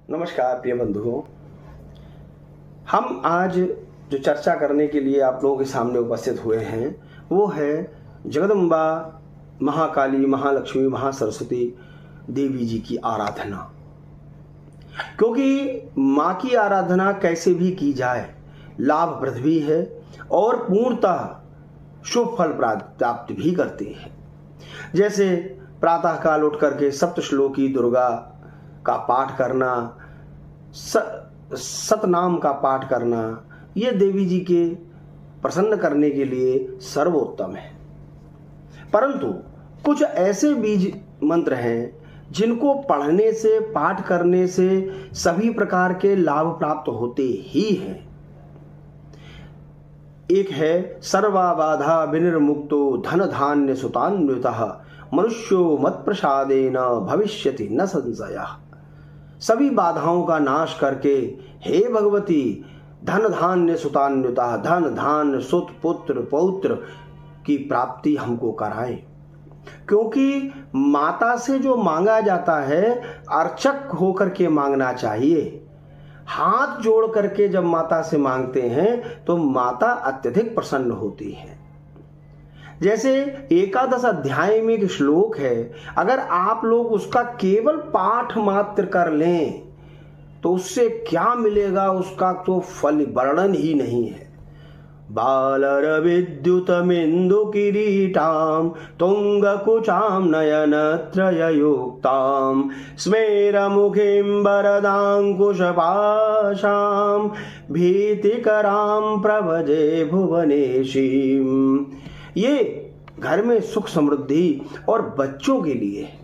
नमस्कार प्रिय बंधुओं, हम आज जो चर्चा करने के लिए आप लोगों के सामने उपस्थित हुए हैं वो है जगदम्बा महाकाली, महालक्ष्मी, महासरस्वती देवी जी की आराधना। क्योंकि माँ की आराधना कैसे भी की जाए लाभप्रद भी है और पूर्णतः शुभ फल प्राप्त भी करती है। जैसे प्रातःकाल उठ करके सप्तश्लोकी दुर्गा का पाठ करना, सतनाम का पाठ करना, ये देवी जी के प्रसन्न करने के लिए सर्वोत्तम है। परंतु कुछ ऐसे बीज मंत्र हैं जिनको पढ़ने से, पाठ करने से सभी प्रकार के लाभ प्राप्त होते ही हैं। एक है सर्वा बाधा विनिर्मुक्तो धन धान्य सुतान्वितः मनुष्यो मत प्रसादेन भविष्यति न संशयः। सभी बाधाओं का नाश करके हे भगवती धन धान्य सुतान्विता, धन धान्य सुत पुत्र पौत्र की प्राप्ति हमको कराएं। क्योंकि माता से जो मांगा जाता है अर्चक होकर के मांगना चाहिए। हाथ जोड़ करके जब माता से मांगते हैं तो माता अत्यधिक प्रसन्न होती है। जैसे एकादश अध्याय में एक श्लोक है, अगर आप लोग उसका केवल पाठ मात्र कर लें तो उससे क्या मिलेगा, उसका तो फल वर्णन ही नहीं है। बालर विद्युतमिंदु किरीटाम तुंगकुचाम नयनत्रययुक्ताम स्मेरमुखीं वरदांकुशपाशाम भीतिकराम प्रभजे भुवनेशीम। ये घर में सुख समृद्धि और बच्चों के लिए है,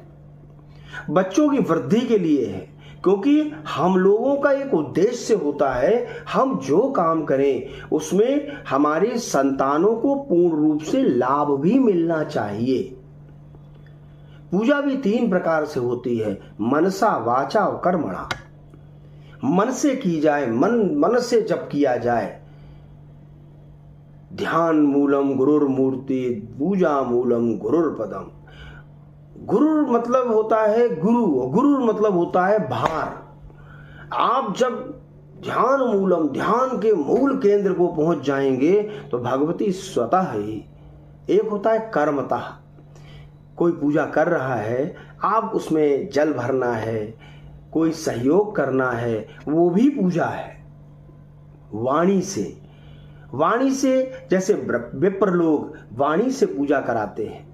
बच्चों की वृद्धि के लिए है। क्योंकि हम लोगों का एक उद्देश्य होता है, हम जो काम करें उसमें हमारे संतानों को पूर्ण रूप से लाभ भी मिलना चाहिए। पूजा भी 3 प्रकार से होती है, मनसा, वाचा और कर्मणा। मन से की जाए, मन से जप किया जाए। ध्यान मूलम गुरुर्मूर्ति, पूजा मूलम गुरुर्पदम। गुरु मतलब होता है गुरु, गुरु मतलब होता है भार। आप जब ध्यान मूलम, ध्यान के मूल केंद्र को पहुंच जाएंगे तो भगवती स्वतः ही। एक होता है कर्मतः, कोई पूजा कर रहा है, आप उसमें जल भरना है, कोई सहयोग करना है, वो भी पूजा है। वाणी से, वाणी से जैसे विप्र लोग वाणी से पूजा कराते हैं।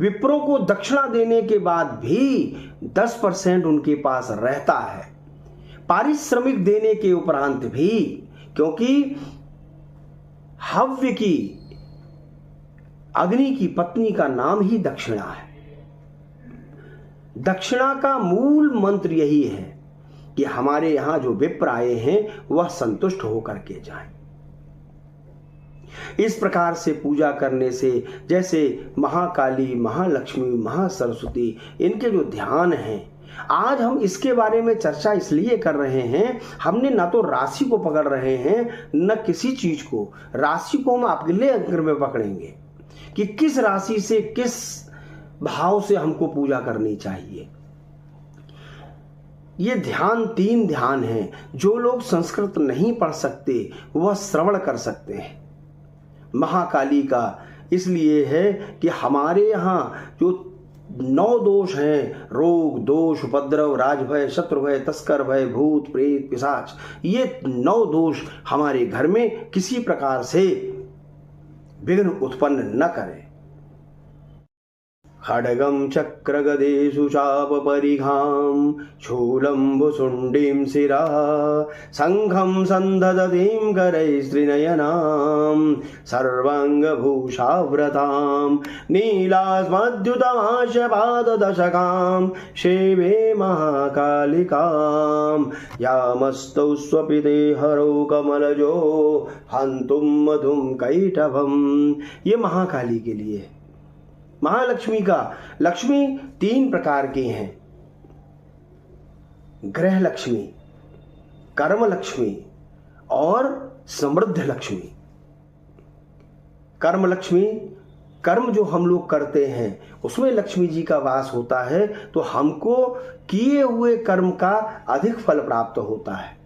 विप्रों को दक्षिणा देने के बाद भी 10% उनके पास रहता है, पारिश्रमिक देने के उपरांत भी, क्योंकि हव्य की, अग्नि की पत्नी का नाम ही दक्षिणा है। दक्षिणा का मूल मंत्र यही है कि हमारे यहां जो विप्र आए हैं वह संतुष्ट होकर के जाएं। इस प्रकार से पूजा करने से, जैसे महाकाली, महालक्ष्मी, महासरस्वती, इनके जो ध्यान हैं, आज हम इसके बारे में चर्चा इसलिए कर रहे हैं, हमने ना तो राशि को पकड़ रहे हैं न किसी चीज को। राशि को हम अगले अंक में पकड़ेंगे कि किस राशि से, किस भाव से हमको पूजा करनी चाहिए। ये ध्यान 3 ध्यान हैं। जो लोग संस्कृत नहीं पढ़ सकते वह श्रवण कर सकते हैं। महाकाली का इसलिए है कि हमारे यहाँ जो 9 दोष हैं, रोग, दोष, उपद्रव, राजभय, शत्रुभय, तस्कर भय, भूत, प्रेत, पिशाच, ये 9 दोष हमारे घर में किसी प्रकार से विघ्न उत्पन्न न करें। खड्गं चक्रगदेषु चापपरिघां शूलम्बुशुण्डीं शिरा शङ्खं सन्दधतीं करैस्त्रिनयनां सर्वाङ्गभूषाव्रतां नीलास्मद्युतमाशपाददशकां शेवे महाकालिकां यामस्तौ स्वपिते हरौ कमलजो हन्तुं मधुं कैटभम्। ये महाकाली के लिए है। महालक्ष्मी का, लक्ष्मी 3 प्रकार की हैं, गृह लक्ष्मी, कर्म लक्ष्मी और समृद्ध लक्ष्मी। कर्म लक्ष्मी कर्म जो हम लोग करते हैं उसमें लक्ष्मी जी का वास होता है, तो हमको किए हुए कर्म का अधिक फल प्राप्त होता है।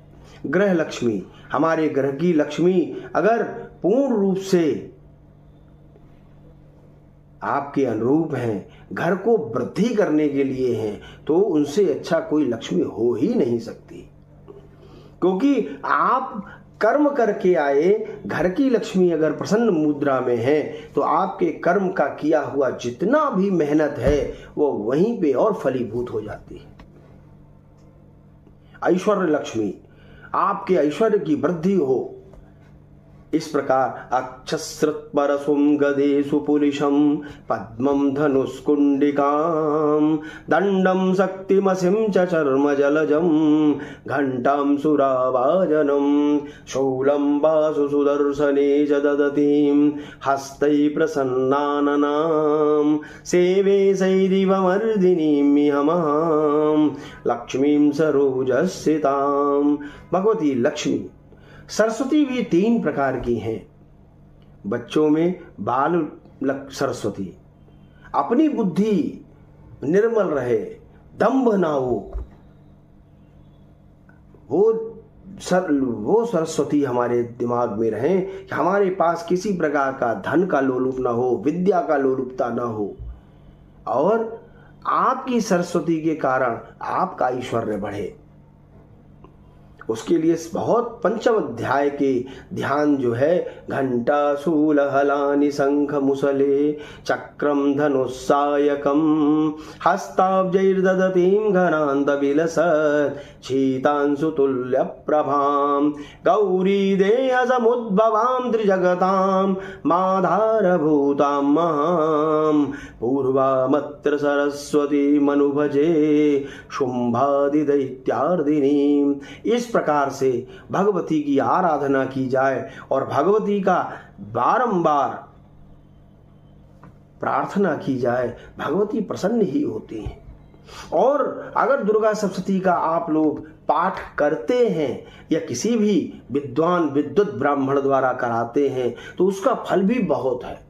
ग्रह लक्ष्मी, हमारे ग्रह की लक्ष्मी अगर पूर्ण रूप से आपके अनुरूप हैं, घर को वृद्धि करने के लिए हैं, तो उनसे अच्छा कोई लक्ष्मी हो ही नहीं सकती। क्योंकि आप कर्म करके आए, घर की लक्ष्मी अगर प्रसन्न मुद्रा में है तो आपके कर्म का किया हुआ जितना भी मेहनत है वो वहीं पे और फलीभूत हो जाती है। ऐश्वर्य लक्ष्मी, आपके ऐश्वर्य की वृद्धि हो, इस प्रकार अक्षस्रुतपरशुं गदेषु पुलिशं पद्मं धनुष्कुण्डिकां दण्डं शक्तिमसिं च चर्मजलजं घण्टां सुरावाजनं शूलं वासु सुदर्शने च ददतीं हस्तैः प्रसन्नाननां सेवे शैरिवमर्दिनीमिहमहां लक्ष्मीं सरोजस्थितां। भगवती लक्ष्मी सरस्वती भी 3 प्रकार की हैं। बच्चों में बाल सरस्वती, अपनी बुद्धि निर्मल रहे, दंभ ना हो, वो सरस्वती हमारे दिमाग में रहे कि हमारे पास किसी प्रकार का धन का लोलुप ना हो, विद्या का लोलुपता ना हो, और आपकी सरस्वती के कारण आपका ऐश्वर्य बढ़े। उसके लिए बहुत पंचम अध्याय के ध्यान जो है, घंटा शूल हलानि शंख मुसले चक्रम धनुस्सायकम हस्ताब्जैर्दधतीं घनान्त विलसत् शीतांशु तुल्य प्रभां गौरी देय समुद्भवां त्रिजगतां माधारभूतां महां पूर्वामत्र सरस्वती मनुभजे शुंभादि दैत्यार्दिनीं। इस प्रकार से भगवती की आराधना की जाए और भगवती का बारंबार प्रार्थना की जाए, भगवती प्रसन्न ही होती हैं। और अगर दुर्गा सप्तशती का आप लोग पाठ करते हैं या किसी भी विद्वान विद्वत ब्राह्मण द्वारा कराते हैं तो उसका फल भी बहुत है।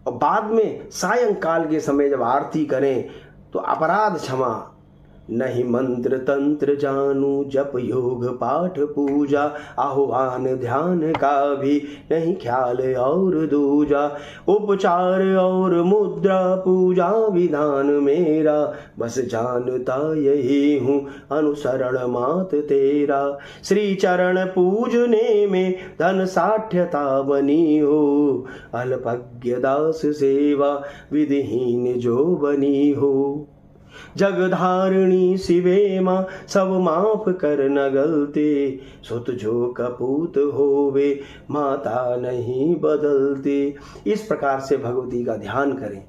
और बाद में सायंकाल के समय जब आरती करें तो अपराध क्षमा, नहीं मंत्र तंत्र जानू जप योग पाठ पूजा आह्वान ध्यान का भी नहीं ख्याल और दूजा उपचार और मुद्रा पूजा विधान मेरा बस जानता यही हूँ अनुसरण मात तेरा श्री चरण पूजने में धन साठ्यता बनी हो अल्पज्ञ दास सेवा विधिहीन जो बनी हो जगधारिणी शिवे माँ सब माफ कर न गलते सुत जो कपूत होवे माता नहीं बदलते। इस प्रकार से भगवती का ध्यान करें।